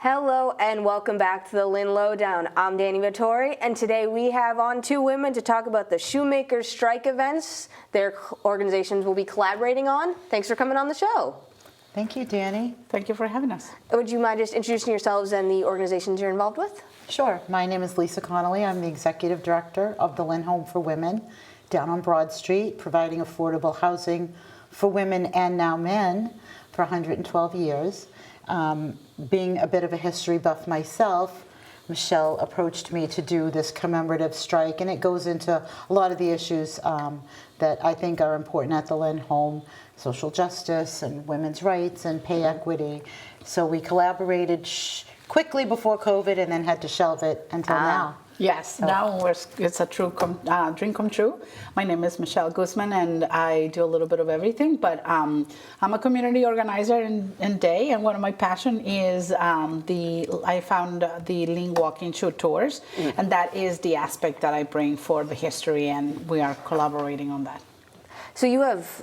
Hello and welcome back to the Lynn Lowdown. I'm Danny Vittori, and today we have on two women to talk about the Shoemakers strike events their organizations will be collaborating on. Thanks for coming on the show. Thank you, Danny. Thank you for having us. Would you mind just introducing yourselves and the organizations you're involved with? Sure. My name is Lisa Connolly. I'm the Executive Director of the Lynn Home for Women down on Broad Street, providing affordable housing for women and now men for 112 years. Being a bit of a history buff myself, Michelle approached me to do this commemorative strike, and it goes into a lot of the issues that I think are important at the Lynn Home, social justice and women's rights and pay equity. So we collaborated quickly before COVID and then had to shelve it until now. Yes, now it's a true dream come true. My name is Michelle Guzman, and I do a little bit of everything, but I'm a community organizer in day, and one of my passion is I found the Lynn Walking Shoe Tours, and that is the aspect that I bring for the history, and we are collaborating on that. So you have,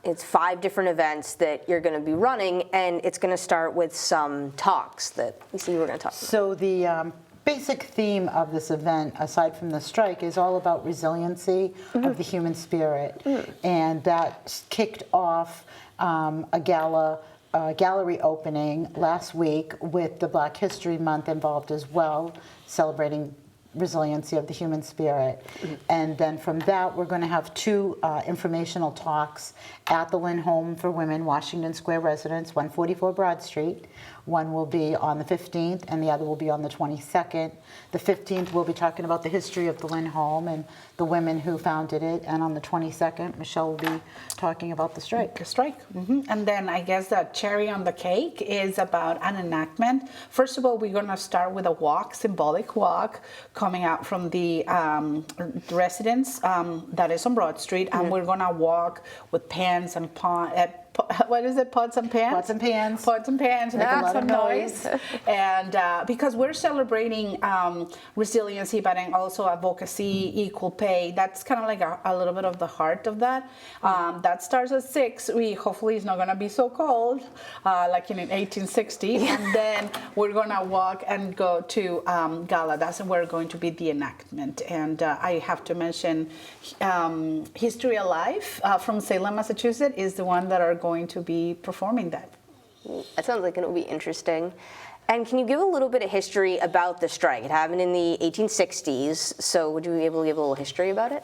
it's 5 different events that you're going to be running, and it's going to start with some talks that we see we're going to talk about. So the basic theme of this event, aside from the strike, is all about resiliency of the human spirit. And that kicked off a gallery opening last week with the Black History Month involved as well, celebrating resiliency of the human spirit. And then from that, we're going to have 2 informational talks at the Lynn Home for Women, Washington Square Residence, 144 Broad Street. One will be on the 15th, and the other will be on the 22nd. The 15th, we'll be talking about the history of the Lynn Home and the women who founded it. And on the 22nd, Michelle will be talking about the strike. The strike. And then I guess the cherry on the cake is about an enactment. First of all, we're going to start with a walk, symbolic walk, coming out from the residence that is on Broad Street. And we're going to walk with pans and what is it? Pots and pans? Pots and pans. Pots and pans. Make a lot of noise. And because we're celebrating resiliency, but then also advocacy, equal pay. That's kind of like a little bit of the heart of that. That starts at 6. Hopefully it's not going to be so cold, like in 1860. And then we're going to walk and go to Gala. That's where going to be the enactment. And I have to mention History Alive from Salem, Massachusetts is the one that are going to be performing that. That sounds like it will be interesting. And can you give a little bit of history about the strike? It happened in the 1860s, so would you be able to give a little history about it?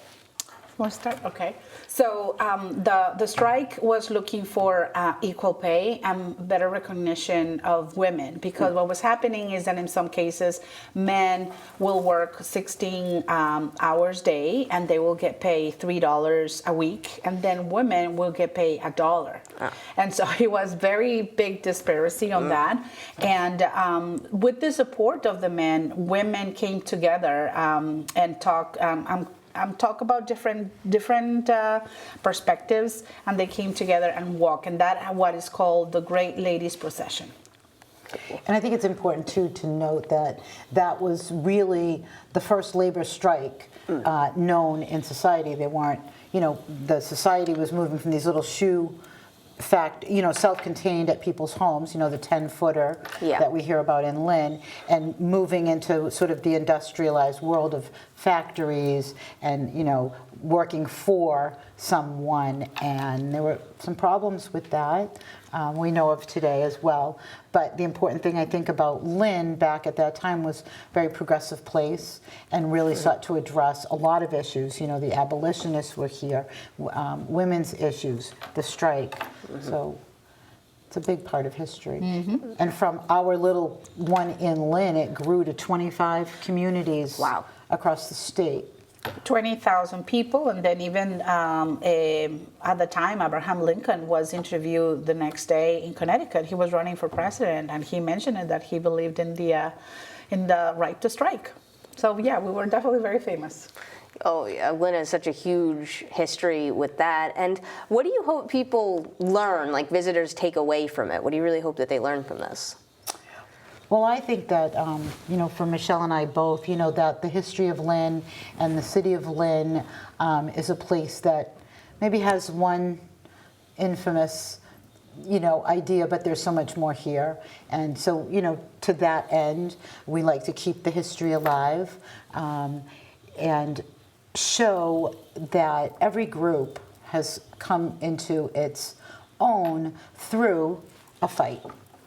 Want to start? Okay. So the strike was looking for equal pay and better recognition of women, because what was happening is that in some cases men will work 16 hours a day and they will get paid $3 a week, and then women will get paid $1. And so it was very big disparity on that. And with the support of the men, women came together and talk about different perspectives, and they came together and walk, and that what is called the Great Ladies Procession. And I think it's important too to note that that was really the first labor strike known in society. They weren't, the society was moving from these little shoe self-contained at people's homes, the 10-footer that we hear about in Lynn, and moving into sort of the industrialized world of factories and, working for someone. And there were some problems with that we know of today as well. But the important thing I think about Lynn back at that time was a very progressive place and really sought to address a lot of issues. The abolitionists were here, women's issues, the strike. So it's a big part of history. And from our little one in Lynn, it grew to 25 communities across the state. 20,000 people, and then even at the time, Abraham Lincoln was interviewed the next day in Connecticut. He was running for president, and he mentioned that he believed in the right to strike. So yeah, we were definitely very famous. Oh yeah, Lynn has such a huge history with that. And what do you hope people learn, like visitors take away from it? What do you really hope that they learn from this? Well, I think that, for Michelle and I both, that the history of Lynn and the city of Lynn is a place that maybe has one infamous idea, but there's so much more here. And so, to that end, we like to keep the history alive and show that every group has come into its own through a fight.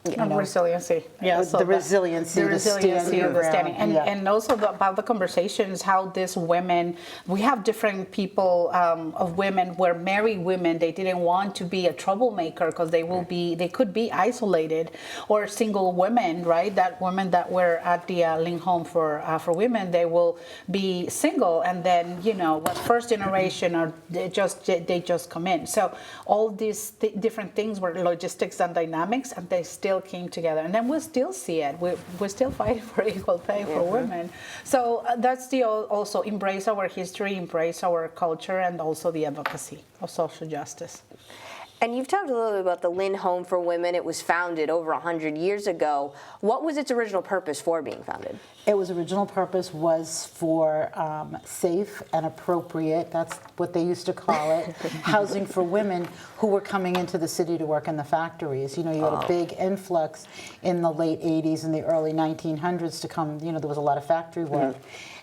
Resiliency. Yeah, The resiliency of the standing. And also about the conversations, how these women, we have different people of women where married women, they didn't want to be a troublemaker because they could be isolated, or single women, right? That women that were at the Lynn home for women, they will be single, and then what first generation, or they just come in. So all these different things were logistics and dynamics, and they still came together, and then we still see it. We're still fighting for equal pay for women. So that's the also embrace our history, embrace our culture, and also the advocacy of social justice. And you've talked a little bit about the Lynn Home for Women. It was founded over 100 years ago. What was its original purpose for being founded? Its original purpose was for safe and appropriate, that's what they used to call it, housing for women who were coming into the city to work in the factories. You had a big influx in the late 80s and the early 1900s to come, there was a lot of factory work,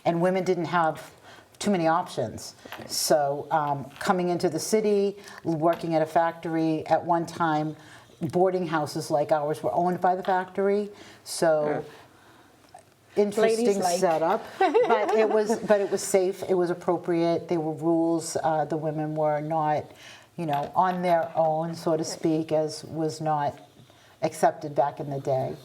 and women didn't have too many options. So coming into the city, working at a factory, at one time, boarding houses like ours were owned by the factory. So interesting setup, but it was safe. It was appropriate. There were rules. The women were not, on their own, so to speak, as was not accepted back in the day.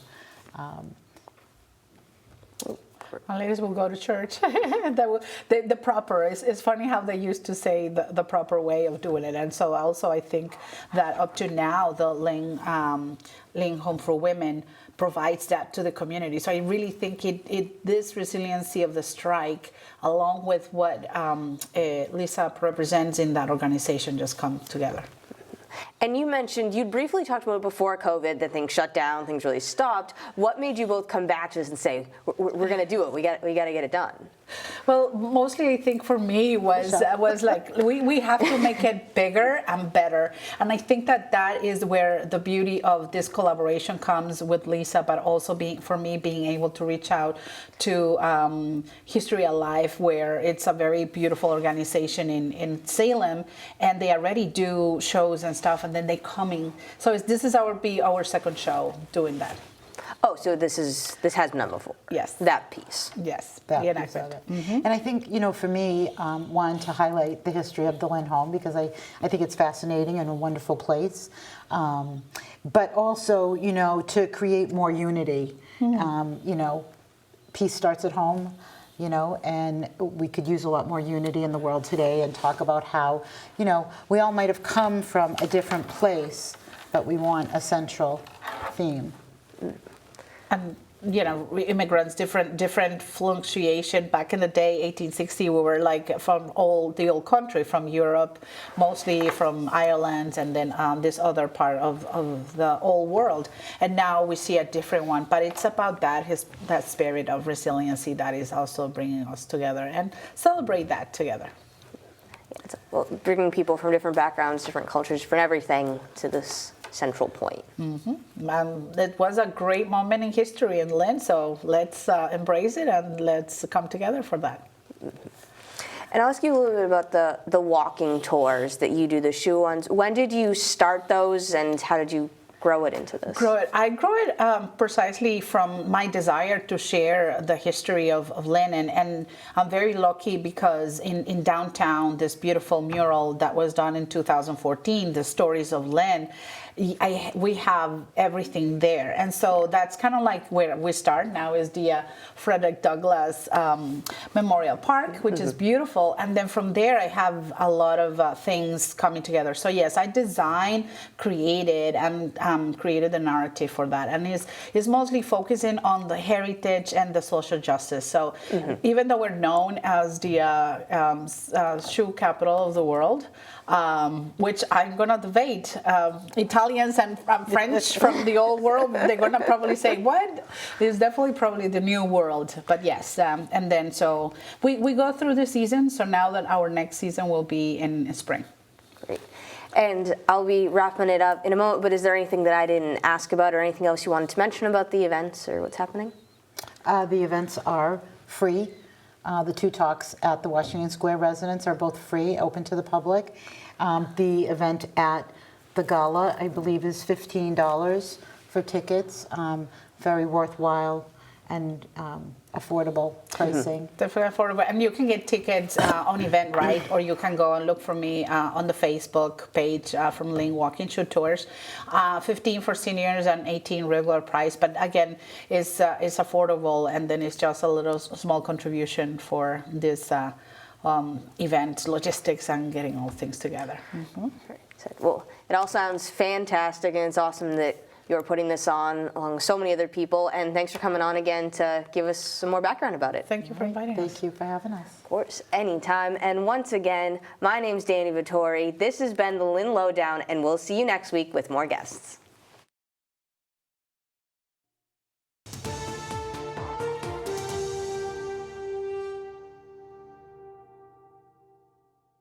My ladies will go to church. the proper, it's funny how they used to say the proper way of doing it. And so also I think that up to now, the Lynn Home for Women provides that to the community. So I really think this resiliency of the strike, along with what Lisa represents in that organization, just come together. And you mentioned, you briefly talked about it before COVID, that things shut down, things really stopped. What made you both come back to this and say, we're going to do it, we got to get it done? Well, mostly I think for me was like we have to make it bigger and better, and I think that is where the beauty of this collaboration comes with Lisa, but also being able to reach out to History Alive, where it's a very beautiful organization in Salem, and they already do shows and stuff, and then they coming. So this is our second show doing that. Oh, so this has been done before? Yes. That piece? Yes. That piece of it. And I think, for me, wanted to highlight the history of the Lynn Home, because I think it's fascinating and a wonderful place. But also, to create more unity. Peace starts at home, and we could use a lot more unity in the world today, and talk about how, we all might have come from a different place, but we want a central theme. And immigrants, different fluctuation. Back in the day, 1860, we were like from the old country, from Europe, mostly from Ireland, and then this other part of the old world. And now we see a different one. But it's about that spirit of resiliency that is also bringing us together, and celebrate that together. Well, bringing people from different backgrounds, different cultures, different everything to this central point. It was a great moment in history in Lynn, so let's embrace it and let's come together for that. And I'll ask you a little bit about the walking tours that you do, the shoe ones. When did you start those, and how did you grow it into this? I grow it precisely from my desire to share the history of Lynn, and I'm very lucky because in downtown, this beautiful mural that was done in 2014, the stories of Lynn, we have everything there, and so that's kind of like where we start now, is the Frederick Douglass Memorial Park, which is beautiful, and then from there I have a lot of things coming together. So yes, I designed, created, and created the narrative for that, and it's mostly focusing on the heritage and the social justice. So even though we're known as the shoe capital of the world, which I'm gonna debate, Italians and French from the old world, they're gonna probably say, what? It's definitely probably the new world, but yes, and then so we go through the season, so now that our next season will be in spring. Great. And I'll be wrapping it up in a moment, but is there anything that I didn't ask about or anything else you wanted to mention about the events or what's happening? The events are free. The 2 talks at the Washington Square residence are both free, open to the public. The event at the gala, I believe, is $15 for tickets. Very worthwhile and affordable pricing. Definitely affordable, and you can get tickets on Eventbrite, or you can go and look for me on the Facebook page from Lynn Walking Shoe Tours. 15 for seniors and 18 regular price, but again, it's affordable, and then it's just a little small contribution for this event logistics and getting all things together. Well, it all sounds fantastic, and it's awesome that you're putting this on along with so many other people. And thanks for coming on again to give us some more background about it. Thank you for inviting us. Thank you for having us. Of course, anytime. And once again, my name's Danny Vittori. This has been the Lynn Lowdown, and we'll see you next week with more guests.